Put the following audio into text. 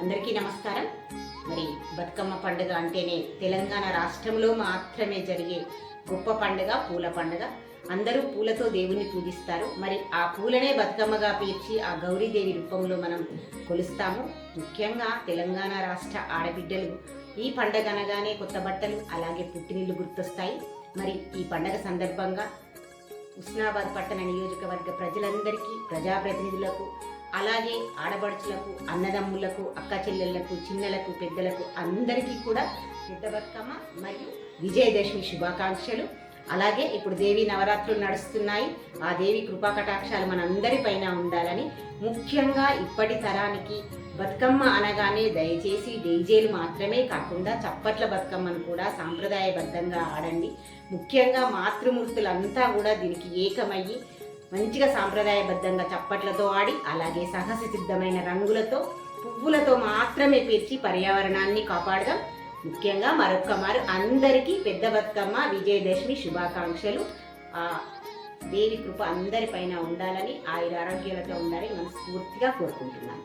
అందరికీ నమస్కారం. మరి బతుకమ్మ పండుగ అంటేనే తెలంగాణ రాష్ట్రంలో మాత్రమే జరిగే గొప్ప పండుగ, పూల పండుగ. అందరూ పూలతో దేవుణ్ణి పూజిస్తారు. మరి ఆ పూలనే బతుకమ్మగా పేర్చి ఆ గౌరీదేవి రూపంలో మనం కొలుస్తాము. ముఖ్యంగా తెలంగాణ రాష్ట్ర ఆడబిడ్డలు ఈ పండుగ అనగానే కొత్త బట్టలు, అలాగే పుట్టినిల్లు గుర్తొస్తాయి. మరి ఈ పండుగ సందర్భంగా హుస్నాబాద్ పట్టణ నియోజకవర్గ ప్రజలందరికీ, ప్రజాప్రతినిధులకు, అలాగే ఆడపడుచులకు, అన్నదమ్ములకు, అక్క చెల్లెళ్లకు, చిన్నలకు, పెద్దలకు అందరికీ కూడా పెద్ద బతుకమ్మ మరియు విజయదశమి శుభాకాంక్షలు. అలాగే ఇప్పుడు దేవి నవరాత్రులు నడుస్తున్నాయి. ఆ దేవి కృపాకటాక్షాలు మనందరిపైన ఉండాలని, ముఖ్యంగా ఇప్పటి తరానికి బతుకమ్మ అనగానే దయచేసి డీజేలు మాత్రమే కాకుండా చప్పట్ల బతుకమ్మను కూడా సాంప్రదాయబద్ధంగా ఆడండి. ముఖ్యంగా మాతృమూర్తులంతా కూడా దీనికి ఏకమయ్యి మంచిగా సాంప్రదాయబద్ధంగా చప్పట్లతో ఆడి, అలాగే సహజ సిద్ధమైన రంగులతో, పువ్వులతో మాత్రమే పేర్చి పర్యావరణాన్ని కాపాడదాం. ముఖ్యంగా మరొక్క మారు అందరికీ పెద్ద బతుకమ్మ విజయదశమి శుభాకాంక్షలు. దేవి కృప అందరిపైన ఉండాలని, ఆయుర ఆరోగ్యాలతో ఉండాలని మనస్ఫూర్తిగా కోరుకుంటున్నాను.